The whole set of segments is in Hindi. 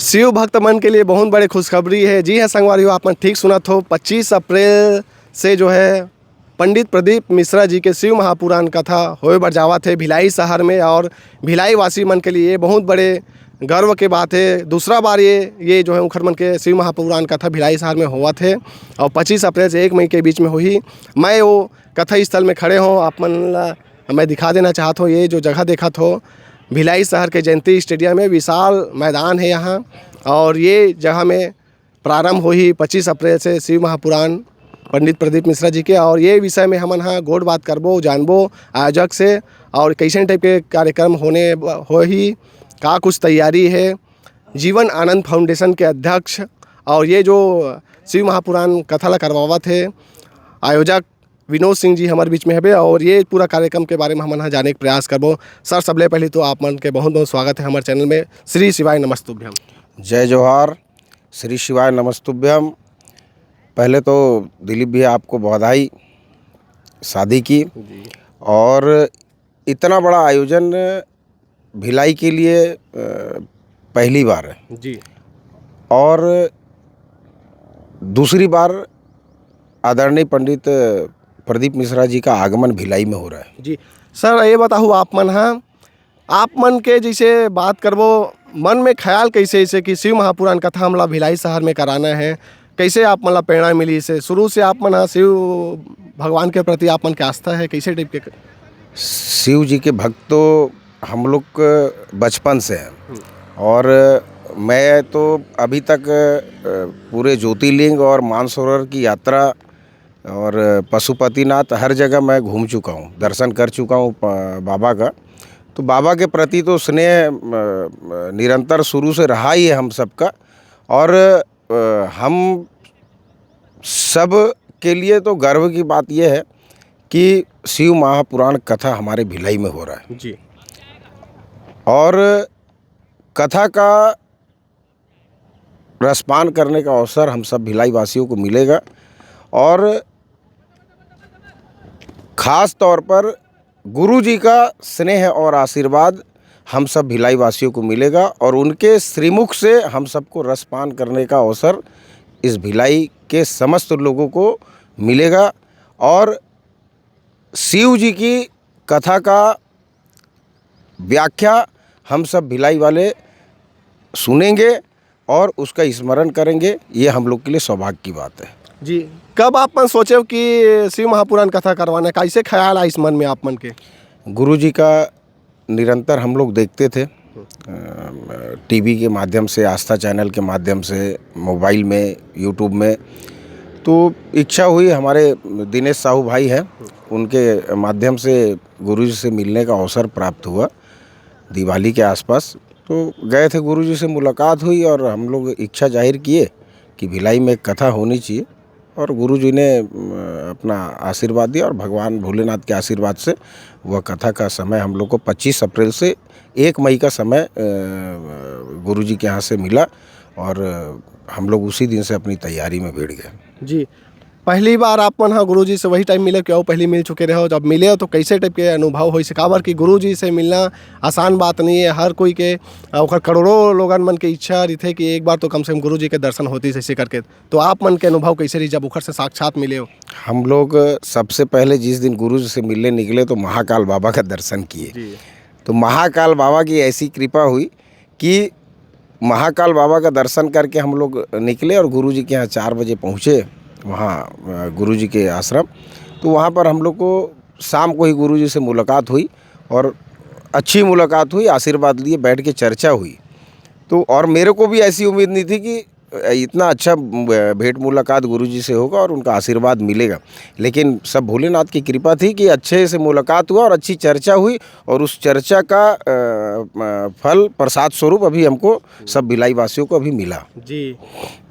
शिव भक्त मन के लिए बहुत बड़ी खुशखबरी है। जी हाँ संगवारियों, आपने ठीक सुना तो 25 अप्रैल से जो है पंडित प्रदीप मिश्रा जी के शिव महापुराण कथा होए बर जावत है भिलाई शहर में। और भिलाई वासी मन के लिए बहुत बड़े गर्व के बात है। दूसरा बार ये जो है उखर मन के शिव महापुराण कथा भिलाई शहर में हुआ थे और 25 अप्रैल से 1 मई के बीच में हुई। मैं वो कथा स्थल में खड़े हूँ, आप मन ला मैं दिखा देना चाहता हूँ। ये जो जगह देखा तो भिलाई शहर के जयंती स्टेडियम में विशाल मैदान है यहाँ, और ये जगह में प्रारंभ हुई 25 अप्रैल से शिव महापुराण पंडित प्रदीप मिश्रा जी के। और ये विषय में हमन हाँ गोड़ बात करबो जानबो आयोजक से, और कैसे टाइप के कार्यक्रम होने हो ही का कुछ तैयारी है। जीवन आनंद फाउंडेशन के अध्यक्ष और ये जो शिव महापुराण कथा ला करवावा थे आयोजक विनोद सिंह जी हमारे बीच में है, और ये पूरा कार्यक्रम के बारे में हम जाने का प्रयास करबो। सर सबले पहले तो आप मन के बहुत बहुत स्वागत है हमारे चैनल में। श्री शिवाय नमस्तुभ्यम। जय जोहार, श्री शिवाय नमस्तुभ्यम। पहले तो दिलीप भैया आपको बधाई शादी की, और इतना बड़ा आयोजन भिलाई के लिए पहली बार है जी, और दूसरी बार आदरणीय पंडित प्रदीप मिश्रा जी का आगमन भिलाई में हो रहा है। जी सर, ये बताओ आप मन हाँ आप मन के जैसे बात करबो मन में ख्याल कैसे ऐसे कि शिव महापुराण कथा हमला भिलाई शहर में कराना है, कैसे आप मतलब प्रेरणा मिली इसे? शुरू से आप मन शिव भगवान के प्रति आप मन की आस्था है कैसे टाइप के? शिव जी के भक्त तो हम लोग बचपन से हैं, और मैं तो अभी तक पूरे ज्योतिर्लिंग और मानसरोवर की यात्रा और पशुपतिनाथ हर जगह मैं घूम चुका हूँ, दर्शन कर चुका हूँ बाबा का। तो बाबा के प्रति तो स्नेह निरंतर शुरू से रहा ही है हम सबका, और हम सब के लिए तो गर्व की बात यह है कि शिव महापुराण कथा हमारे भिलाई में हो रहा है जी, और कथा का रसपान करने का अवसर हम सब भिलाई वासियों को मिलेगा, और ख़ास तौर पर गुरु जी का स्नेह और आशीर्वाद हम सब भिलाई वासियों को मिलेगा, और उनके श्रीमुख से हम सबको रसपान करने का अवसर इस भिलाई के समस्त लोगों को मिलेगा। और शिव जी की कथा का व्याख्या हम सब भिलाई वाले सुनेंगे और उसका स्मरण करेंगे। ये हम लोग के लिए सौभाग्य की बात है। जी, कब आप मन सोचे कि शिव महापुराण कथा करवाना, कैसे ख्याल आया इस मन में आप मन के? गुरु जी का निरंतर हम लोग देखते थे टीवी के माध्यम से, आस्था चैनल के माध्यम से, मोबाइल में, यूट्यूब में। तो इच्छा हुई, हमारे दिनेश साहू भाई हैं, उनके माध्यम से गुरु जी से मिलने का अवसर प्राप्त हुआ दिवाली के आसपास। तो गए थे, गुरु जी से मुलाकात हुई और हम लोग इच्छा जाहिर किए कि भिलाई में एक कथा होनी चाहिए, और गुरु जी ने अपना आशीर्वाद दिया, और भगवान भोलेनाथ के आशीर्वाद से वह कथा का समय हम लोग को 25 अप्रैल से 1 मई का समय गुरु जी के यहाँ से मिला, और हम लोग उसी दिन से अपनी तैयारी में भिड़ गए। जी, पहली बार आप मन हाँ गुरु जी से वही टाइम मिले क्यों? पहले मिल चुके रहे हो, जब मिले हो तो कैसे टाइप के अनुभव हो सकाबर कि गुरु जी से मिलना आसान बात नहीं है। हर कोई के करोड़ों लोगन मन के इच्छा रही थे कि एक बार तो कम से कम गुरु जी के दर्शन होती जैसे करके। तो आप मन के अनुभव कैसे रही जब उखर से साक्षात मिले हो? हम लोग सबसे पहले जिस दिन गुरु जी से मिलने निकले तो महाकाल बाबा का दर्शन किए। तो महाकाल बाबा की ऐसी कृपा हुई कि महाकाल बाबा का दर्शन करके हम लोग निकले, और गुरु जी के यहाँ 4 बजे पहुँचे, वहाँ गुरु जी के आश्रम। तो वहाँ पर हम लोग को शाम को ही गुरु जी से मुलाकात हुई, और अच्छी मुलाकात हुई, आशीर्वाद लिए, बैठ के चर्चा हुई। तो और मेरे को भी ऐसी उम्मीद नहीं थी कि इतना अच्छा भेंट मुलाकात गुरु जी से होगा और उनका आशीर्वाद मिलेगा, लेकिन सब भोलेनाथ की कृपा थी कि अच्छे से मुलाकात हुआ और अच्छी चर्चा हुई, और उस चर्चा का फल प्रसाद स्वरूप अभी हमको सब भिलाई वासियों को अभी मिला। जी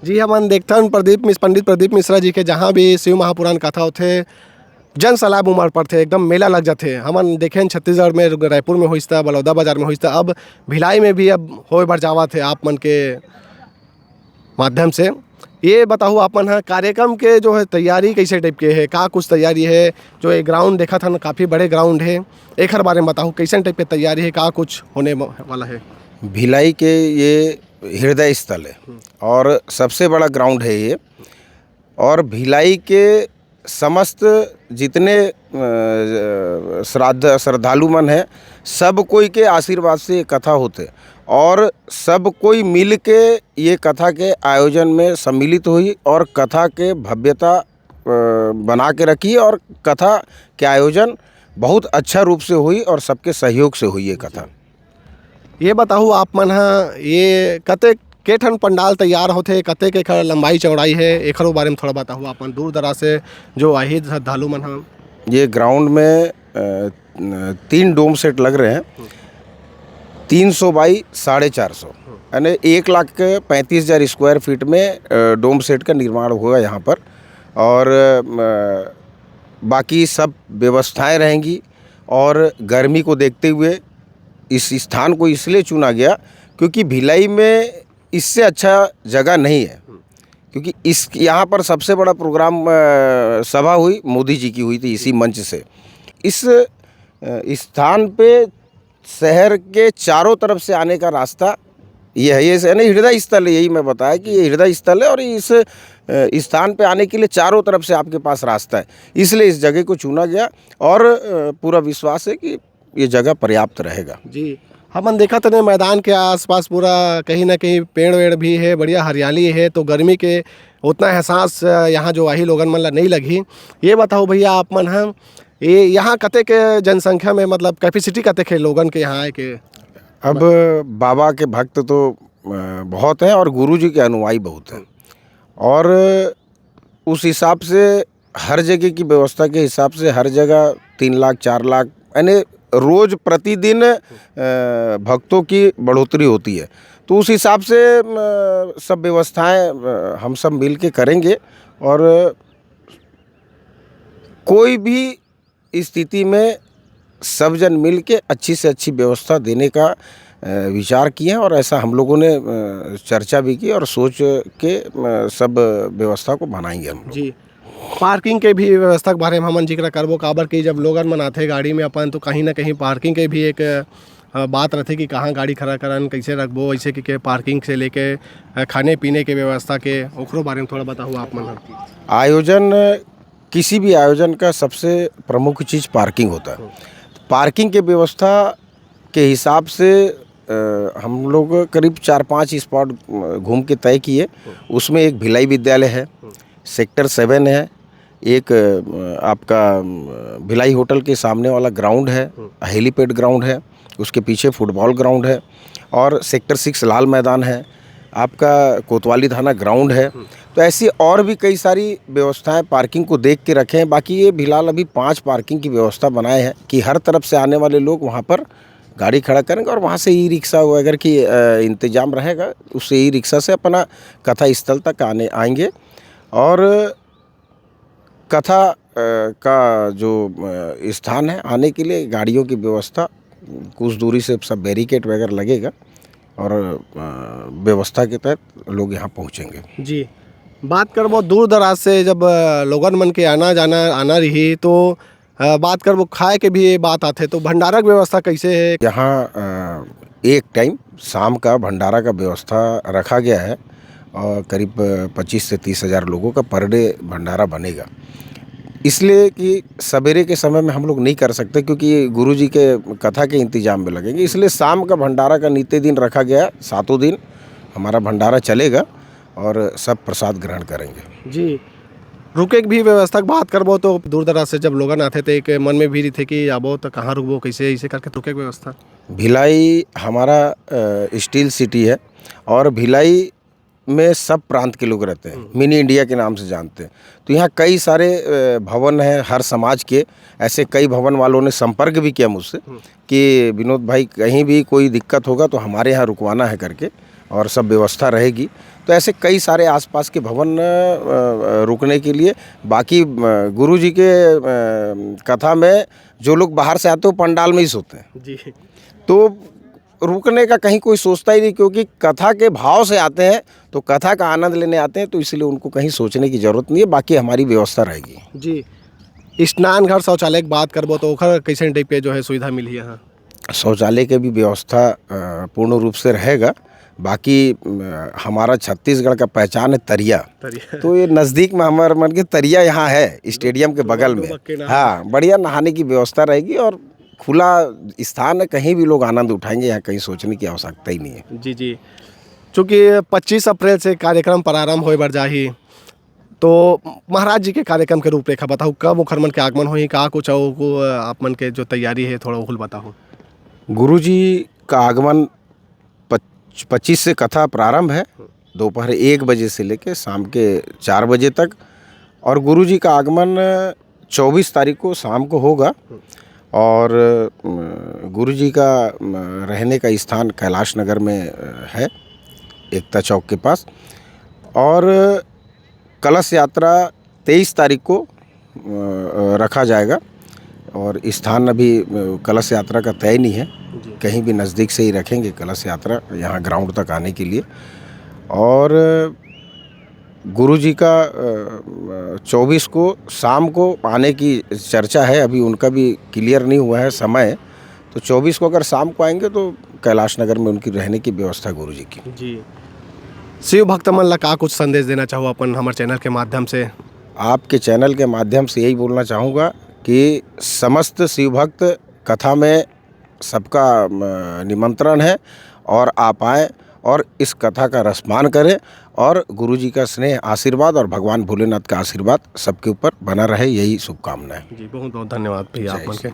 जी, हम देखते हैं पंडित प्रदीप मिश्रा जी के जहाँ भी शिव महापुराण कथा होते जन सैलाब उमड़ पड़ते, एकदम मेला लग जाते। हमन देखें छत्तीसगढ़ में, रायपुर में होता, बलौदा बाजार में होता, अब भिलाई में भी अब हो बढ़ जावा थे आप मन के माध्यम से। ये बताओ आप मन कार्यक्रम के जो है तैयारी कैसे टाइप के है, का कुछ तैयारी है? जो ये ग्राउंड देखा था ना, काफ़ी बड़े ग्राउंड है, एक हर बारे में बताओ कैसे टाइप की तैयारी है, का कुछ होने वाला है? भिलाई के ये हृदय स्थल है और सबसे बड़ा ग्राउंड है ये। और भिलाई के समस्त जितने श्रद्धालु मन हैं, सब कोई के आशीर्वाद से ये कथा होते और सब कोई मिल के ये कथा के आयोजन में सम्मिलित हुई और कथा के भव्यता बना के रखी और कथा के आयोजन बहुत अच्छा रूप से हुई और सबके सहयोग से हुई ये कथा। ये बताओ आप मन ह ये कते के ठन पंडाल तैयार होथे, कते के एकर लंबाई चौड़ाई है, एकरो बारे में थोड़ा बताओ आप मन दूर दराज से जो आई श्रद्धालु मन ह। ये ग्राउंड में 3 डोम सेट लग रहे हैं, 300 बाई 450, यानी 1,35,000 स्क्वायर फीट में डोम सेट का निर्माण होगा यहाँ पर। और बाकी सब व्यवस्थाएं रहेंगी और गर्मी को देखते हुए इस स्थान को इसलिए चुना गया क्योंकि भिलाई में इससे अच्छा जगह नहीं है। क्योंकि इस यहाँ पर सबसे बड़ा प्रोग्राम सभा हुई, मोदी जी की हुई थी इसी मंच से। इस स्थान पे शहर के चारों तरफ से आने का रास्ता ये है, ये यानी हृदय स्थल है। यही मैं बताया कि ये हृदय स्थल है और इस स्थान पे आने के लिए चारों तरफ से आपके पास रास्ता है, इसलिए इस जगह को चुना गया और पूरा विश्वास है कि ये जगह पर्याप्त रहेगा। जी, हमन देखा तो मैदान के आसपास पूरा कहीं ना कहीं पेड़ वेड़ भी है, बढ़िया हरियाली है, तो गर्मी के उतना एहसास यहाँ जो आही लोगन मन ला नहीं लगी। ये बताओ भैया आप मन हम ये यहाँ कते के जनसंख्या में मतलब कैपेसिटी कते के लोगन के यहाँ आए के? अब बाबा के भक्त तो बहुत हैं और गुरु जी के अनुयायी बहुत हैं और उस हिसाब से हर जगह की व्यवस्था के हिसाब से हर जगह 3 लाख 4 लाख यानी रोज़ प्रतिदिन भक्तों की बढ़ोतरी होती है। तो उस हिसाब से सब व्यवस्थाएं हम सब मिल के करेंगे और कोई भी स्थिति में सब जन मिल के अच्छी से अच्छी व्यवस्था देने का विचार किए हैं और ऐसा हम लोगों ने चर्चा भी की और सोच के सब व्यवस्था को बनाएंगे हम लोग। जी, पार्किंग के भी व्यवस्था के बारे में हमन जिक्र करबो, काबर कि जब लोगन मन आथे गाड़ी में अपन तो कहीं ना कहीं पार्किंग के भी एक बात रहती कि कहाँ गाड़ी खड़ा करन, कैसे रखबो, ऐसे कि पार्किंग से लेके खाने पीने के व्यवस्था के ओकरो बारे में थोड़ा बताओ आप मन। आयोजन, किसी भी आयोजन का सबसे प्रमुख चीज़ पार्किंग होता है। पार्किंग के व्यवस्था के हिसाब से हम लोग करीब 4-5 स्पॉट घूम के तय किए। उसमें एक भिलाई विद्यालय है, सेक्टर 7 है, एक आपका भिलाई होटल के सामने वाला ग्राउंड है, हेलीपैड ग्राउंड है, उसके पीछे फुटबॉल ग्राउंड है और सेक्टर 6 लाल मैदान है, आपका कोतवाली थाना ग्राउंड है। तो ऐसी और भी कई सारी व्यवस्थाएं पार्किंग को देख के रखे हैं। बाकी ये फिलहाल अभी 5 पार्किंग की व्यवस्था बनाए हैं कि हर तरफ से आने वाले लोग वहाँ पर गाड़ी खड़ा करेंगे और वहाँ से ई रिक्शा वगैरह की इंतजाम रहेगा, उससे ई रिक्शा से अपना कथा स्थल तक आएंगे और कथा का जो स्थान है आने के लिए गाड़ियों की व्यवस्था कुछ दूरी से सब बैरिकेड वगैरह लगेगा और व्यवस्था के तहत लोग यहाँ पहुँचेंगे। जी, बात करबो दूर दराज से जब लोगन मन के आना रही तो बात करबो खाए के भी बात आते, तो भंडारा की व्यवस्था कैसे है? यहाँ एक टाइम शाम का भंडारा का व्यवस्था रखा गया है और करीब 25 से 30 हज़ार लोगों का पर डे भंडारा बनेगा। इसलिए कि सवेरे के समय में हम लोग नहीं कर सकते क्योंकि गुरु जी के कथा के इंतजाम में लगेंगे, इसलिए शाम का भंडारा का नित्य दिन रखा गया है। 7 दिन हमारा भंडारा चलेगा और सब प्रसाद ग्रहण करेंगे। जी, रुके की भी व्यवस्था की बात करबो तो दूर दराज से जब लोगन आते थे एक मन में भी थे कि आबो तो कहाँ रुकबो, कैसे ऐसे करके रुके की व्यवस्था? भिलाई हमारा स्टील सिटी है और भिलाई में सब प्रांत के लोग रहते हैं, मिनी इंडिया के नाम से जानते हैं। तो यहाँ कई सारे भवन हैं हर समाज के, ऐसे कई भवन वालों ने संपर्क भी किया मुझसे कि विनोद भाई कहीं भी कोई दिक्कत होगा तो हमारे यहाँ रुकवाना है करके और सब व्यवस्था रहेगी। तो ऐसे कई सारे आसपास के भवन रुकने के लिए। बाकी गुरु जी के कथा में जो लोग बाहर से आते हैं वो पंडाल में ही सोते हैं जी, तो रुकने का कहीं कोई सोचता ही नहीं क्योंकि कथा के भाव से आते हैं तो कथा का आनंद लेने आते हैं, तो इसलिए उनको कहीं सोचने की ज़रूरत नहीं है। बाकी हमारी व्यवस्था रहेगी। जी, स्नान घर शौचालय की बात करबो तो ओखर कैसे टाइप के जो है सुविधा मिली यहाँ? शौचालय के भी व्यवस्था पूर्ण रूप से रहेगा। बाकी हमारा छत्तीसगढ़ का पहचान है तरिया। तो ये नज़दीक में हमारे मन के तरिया यहाँ है स्टेडियम के बगल में। हाँ, बढ़िया नहाने की व्यवस्था रहेगी और खुला स्थान है, कहीं भी लोग आनंद उठाएंगे, यहाँ कहीं सोचने की आवश्यकता ही नहीं है। जी जी, चूँकि 25 अप्रैल से कार्यक्रम प्रारंभ होए बर जाही, तो महाराज जी के कार्यक्रम के रूपरेखा बताओ, कब ओखर मन के आगमन होही, का कुछ को आप मन के जो तैयारी है थोड़ा ओहुल बताओ। गुरुजी का आगमन 25 से कथा प्रारंभ है, दोपहर 1 बजे से लेकर शाम के 4 बजे तक, और गुरुजी का आगमन 24 तारीख को शाम को होगा। और गुरुजी का रहने का स्थान कैलाश नगर में है, एकता चौक के पास। और कलश यात्रा 23 तारीख को रखा जाएगा, और स्थान अभी कलश यात्रा का तय नहीं है, कहीं भी नज़दीक से ही रखेंगे कलश यात्रा यहाँ ग्राउंड तक आने के लिए। और गुरुजी का 24 को शाम को आने की चर्चा है, अभी उनका भी क्लियर नहीं हुआ है समय। तो 24 को अगर शाम को आएंगे तो कैलाश नगर में उनकी रहने की व्यवस्था गुरुजी की। जी, शिव भक्त मन ला का कुछ संदेश देना चाहो अपन हमारे चैनल के माध्यम से? आपके चैनल के माध्यम से यही बोलना चाहूँगा कि समस्त शिव भक्त कथा में सबका निमंत्रण है, और आप आएँ और इस कथा का रसपान करें, और गुरुजी का स्नेह आशीर्वाद और भगवान भोलेनाथ का आशीर्वाद सबके ऊपर बना रहे, यही शुभकामनाएं। जी, बहुत बहुत धन्यवाद भैया आप मन के।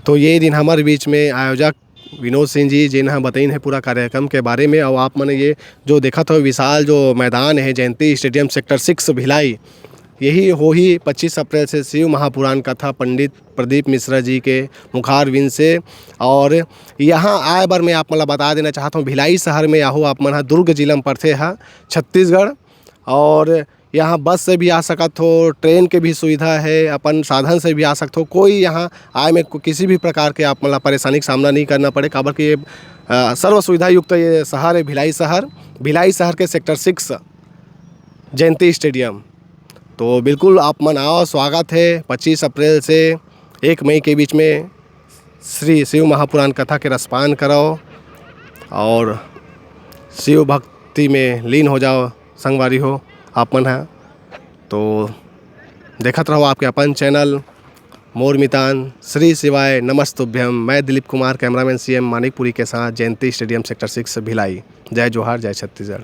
तो ये दिन हमारे बीच में आयोजक विनोद सिंह जी जिन्हें बताइन है पूरा कार्यक्रम के बारे में। और आप मैंने ये जो देखा था विशाल जो मैदान है जयंती स्टेडियम सेक्टर 6 भिलाई, यही हो ही 25 अप्रैल से शिव महापुराण कथा पंडित प्रदीप मिश्रा जी के मुखारविंद से। और यहाँ आए बार मैं आप मतलब बता देना चाहता हूँ, भिलाई शहर में आहो आप मन दुर्ग जिला में पड़ते हैं छत्तीसगढ़। और यहाँ बस से भी आ सकत हो, ट्रेन के भी सुविधा है, अपन साधन से भी आ सकते हो। कोई यहाँ आए में किसी भी प्रकार के आप मतलब परेशानी का सामना नहीं करना पड़े, काबर कि ये सर्व सुविधा युक्त ये शहर है भिलाई शहर के सेक्टर 6 जयंती स्टेडियम। तो बिल्कुल आप मन आओ, स्वागत है। 25 अप्रैल से 1 मई के बीच में श्री शिव महापुराण कथा के रसपान कराओ और शिव भक्ति में लीन हो जाओ, संगवारी हो आप मन है। तो देखत रहो आपके अपन चैनल मोर मितान। श्री शिवाय नमस्तुभ्यम। मैं दिलीप कुमार, कैमरामैन CM मानिकपुरी के साथ, जयंती स्टेडियम सेक्टर 6 भिलाई। जय जोहार, जय छत्तीसगढ़।